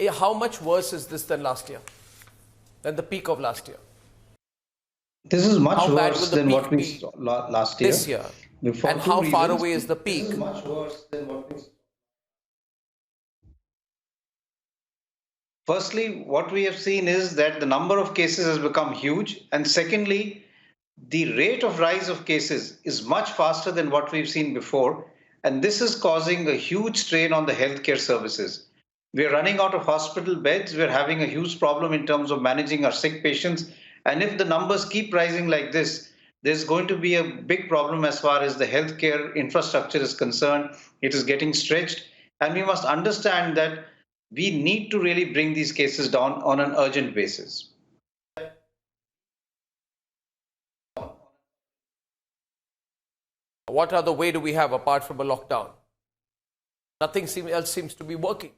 how much worse is this than last year, than the peak of last year? This is much How bad will worse the than peak what we be saw last year. this year? For And two how far reasons. away is the This peak? is much worse than what we saw. Firstly, what we have seen is that the number of cases has become huge. And secondly, the rate of rise of cases is much faster than what we've seen before. And this is causing a huge strain on the healthcare services. We're running out of hospital beds. We're having a huge problem in terms of managing our sick patients. And if the numbers keep rising like this, there's going to be a big problem as far as the healthcare infrastructure is concerned. It is getting stretched. And we must understand that we need to really bring these cases down on an urgent basis. What other way do we have apart from a lockdown? Nothing else seems to be working.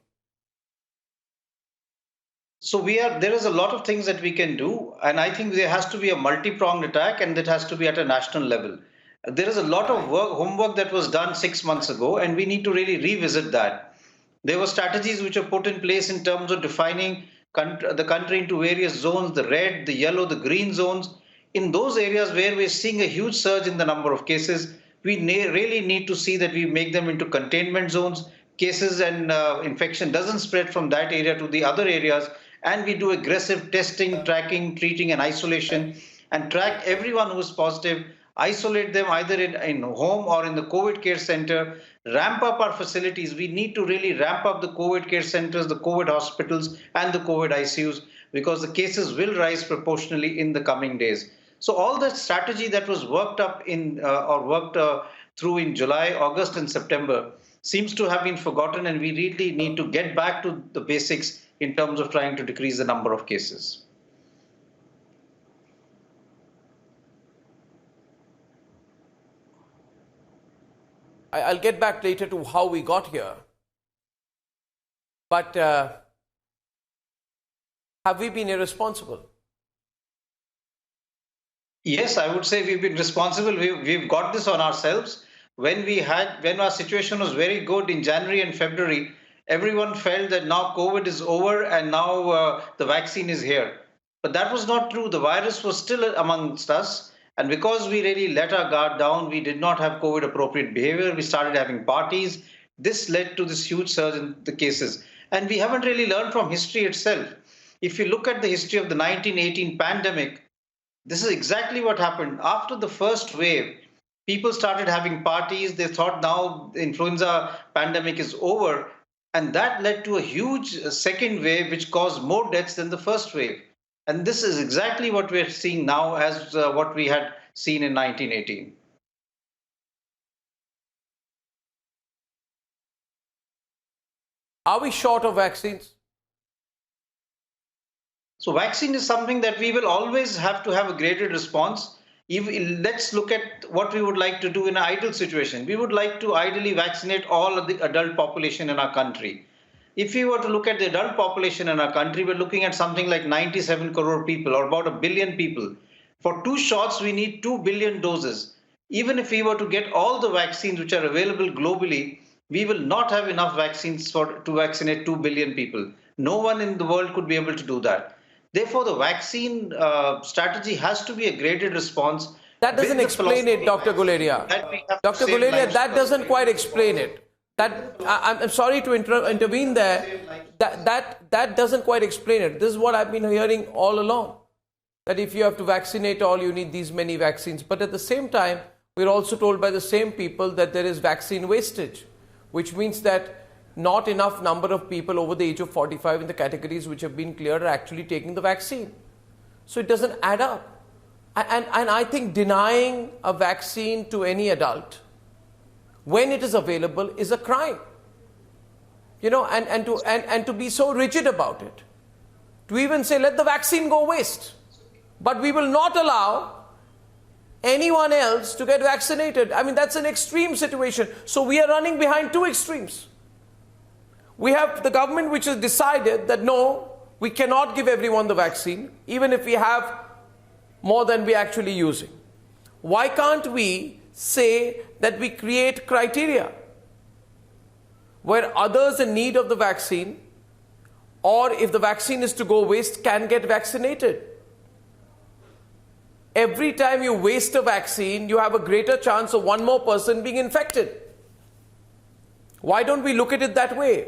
So there is a lot of things that we can do, and I think there has to be a multi-pronged attack, and that has to be at a national level. There is a lot of homework that was done 6 months ago, and we need to really revisit that. There were strategies which were put in place in terms of defining the country into various zones, the red, the yellow, the green zones. In those areas where we're seeing a huge surge in the number of cases, we really need to see that we make them into containment zones. Cases and infection doesn't spread from that area to the other areas, and we do aggressive testing, tracking, treating, and isolation, and track everyone who is positive, isolate them either in home or in the COVID care center, ramp up our facilities. We need to really ramp up the COVID care centers, the COVID hospitals, and the COVID ICUs, because the cases will rise proportionally in the coming days. So all the strategy that was worked up through in July, August, and September seems to have been forgotten, and we really need to get back to the basics in terms of trying to decrease the number of cases. I'll get back later to how we got here. But have we been irresponsible? Yes, I would say we've been responsible. We've got this on ourselves. When our situation was very good in January and February, everyone felt that now COVID is over and now the vaccine is here. But that was not true. The virus was still amongst us. And because we really let our guard down, we did not have COVID appropriate behavior. We started having parties. This led to this huge surge in the cases. And we haven't really learned from history itself. If you look at the history of the 1918 pandemic, this is exactly what happened. After the first wave, people started having parties. They thought now the influenza pandemic is over. And that led to a huge second wave, which caused more deaths than the first wave. And this is exactly what we're seeing now as what we had seen in 1918. Are we short of vaccines? So vaccine is something that we will always have to have a graded response. Let's look at what we would like to do in an ideal situation. We would like to ideally vaccinate all of the adult population in our country. If we were to look at the adult population in our country, we're looking at something like 97 crore people, or about 1 billion people. For 2 shots, we need 2 billion doses. Even if we were to get all the vaccines which are available globally, we will not have enough vaccines to vaccinate 2 billion people. No one in the world could be able to do that. Therefore, the vaccine strategy has to be a graded response. That doesn't explain it, Dr. Guleria. Dr. Guleria, that doesn't quite explain it. I'm sorry to intervene there. That doesn't quite explain it. This is what I've been hearing all along. That if you have to vaccinate all, you need these many vaccines. But at the same time, we're also told by the same people that there is vaccine wastage, which means that not enough number of people over the age of 45 in the categories which have been cleared are actually taking the vaccine. So it doesn't add up. And I think denying a vaccine to any adult when it is available is a crime. You know, and to be so rigid about it. To even say, let the vaccine go waste. But we will not allow anyone else to get vaccinated. I mean, that's an extreme situation. So we are running behind 2 extremes. We have the government which has decided that no, we cannot give everyone the vaccine, even if we have more than we're actually using. Why can't we say that we create criteria where others in need of the vaccine or if the vaccine is to go waste, can get vaccinated. Every time you waste a vaccine, you have a greater chance of one more person being infected. Why don't we look at it that way?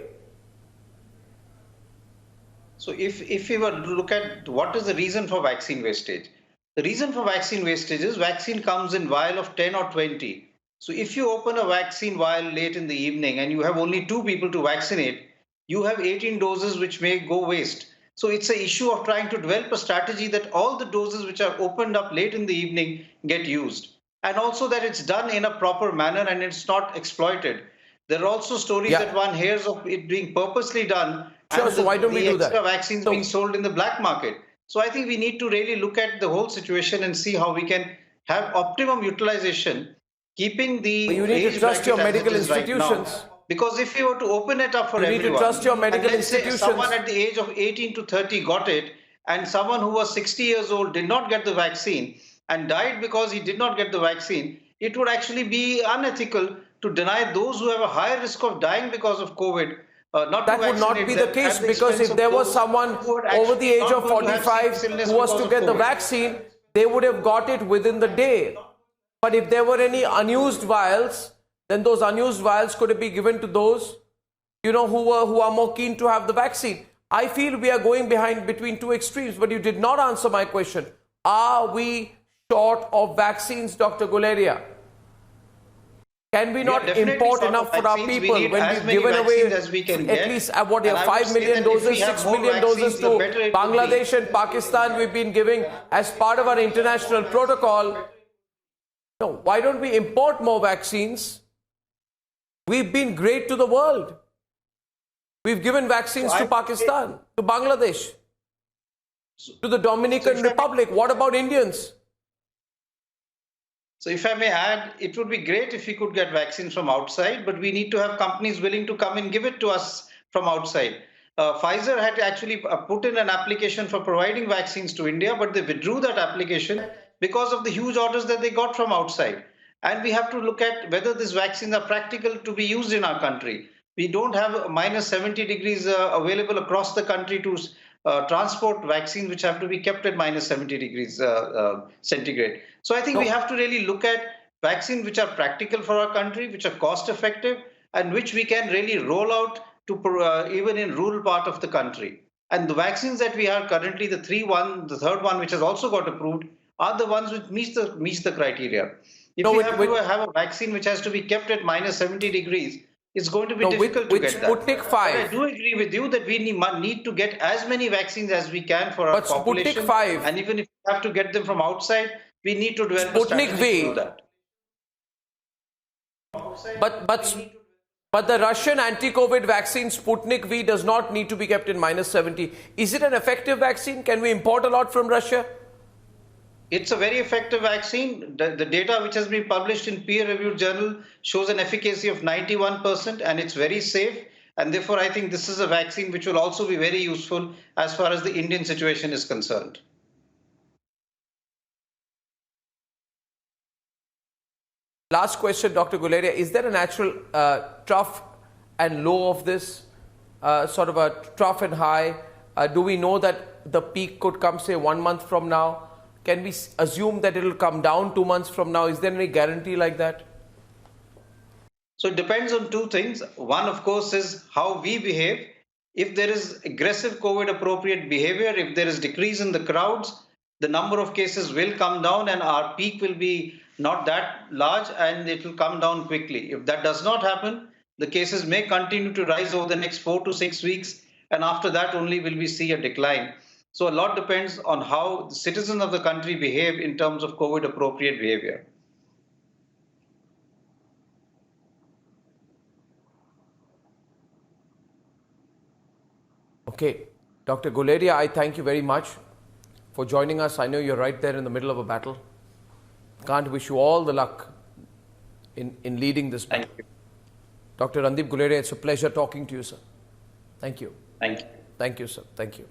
So if we were to look at what is the reason for vaccine wastage, the reason for vaccine wastage is vaccine comes in vial of 10 or 20. So if you open a vaccine vial late in the evening and you have only 2 people to vaccinate, you have 18 doses which may go waste. So it's an issue of trying to develop a strategy that all the doses which are opened up late in the evening get used. And also that it's done in a proper manner and it's not exploited. There are also stories that one hears of it being purposely done. Sure, so why don't we do that? Extra vaccines being sold in the black market. So I think we need to really look at the whole situation and see how we can have optimum utilization, keeping the But you need to trust your medical institutions. Right, because if you were to open it up for everyone, you need to trust your medical institutions. Say someone at the age of 18 to 30 got it, and someone who was 60 years old did not get the vaccine and died because he did not get the vaccine, it would actually be unethical to deny those who have a higher risk of dying because of COVID. That would not be the case, because if there was someone over the age of 45 who was to get the vaccine, they would have got it within the day. But if there were any unused vials, then those unused vials could be given to those, who are more keen to have the vaccine. I feel we are going between two extremes, but you did not answer my question. Are we short of vaccines, Dr. Guleria? Can we not import enough for our people when we've given away at least 5 million doses, 6 million doses to Bangladesh and Pakistan we've been giving as part of our international protocol? No, why don't we import more vaccines? We've been great to the world. We've given vaccines to Pakistan, to Bangladesh, to the Dominican Republic. What about Indians? So if I may add, it would be great if we could get vaccines from outside, but we need to have companies willing to come and give it to us from outside. Pfizer had actually put in an application for providing vaccines to India, but they withdrew that application because of the huge orders that they got from outside. And we have to look at whether these vaccines are practical to be used in our country. We don't have minus 70 degrees available across the country to transport vaccines which have to be kept at minus 70 degrees centigrade. So I think we have to really look at vaccines which are practical for our country, which are cost effective, and which we can really roll out to even in rural part of the country. And the vaccines that we have currently, the third one which has also got approved, are the ones which meets the criteria. If we have to have a vaccine which has to be kept at minus 70 degrees, it's going to be difficult to get that. Sputnik 5. But I do agree with you that we need to get as many vaccines as we can for our population. Sputnik 5. And even if we have to get them from outside, we need to develop a strategy to do that. But the Russian anti-COVID vaccine Sputnik V does not need to be kept in minus 70. Is it an effective vaccine? Can we import a lot from Russia? It's a very effective vaccine. The data which has been published in peer-reviewed journal shows an efficacy of 91%, and it's very safe. And therefore, I think this is a vaccine which will also be very useful as far as the Indian situation is concerned. Last question, Dr. Guleria. Is there a natural trough and low of this, sort of a trough and high? Do we know that the peak could come, say, 1 month from now? Can we assume that it will come down 2 months from now? Is there any guarantee like that? So it depends on two things. One, of course, is how we behave. If there is aggressive COVID appropriate behavior, if there is decrease in the crowds, the number of cases will come down and our peak will be not that large and it will come down quickly. If that does not happen, the cases may continue to rise over the next 4 to 6 weeks, and after that only will we see a decline. So a lot depends on how the citizens of the country behave in terms of COVID appropriate behavior. Okay. Dr. Guleria, I thank you very much for joining us. I know you're right there in the middle of a battle. Can't wish you all the luck in leading this battle. Thank you. Dr. Randeep Guleria, it's a pleasure talking to you, sir. Thank you. Thank you. Thank you, sir. Thank you.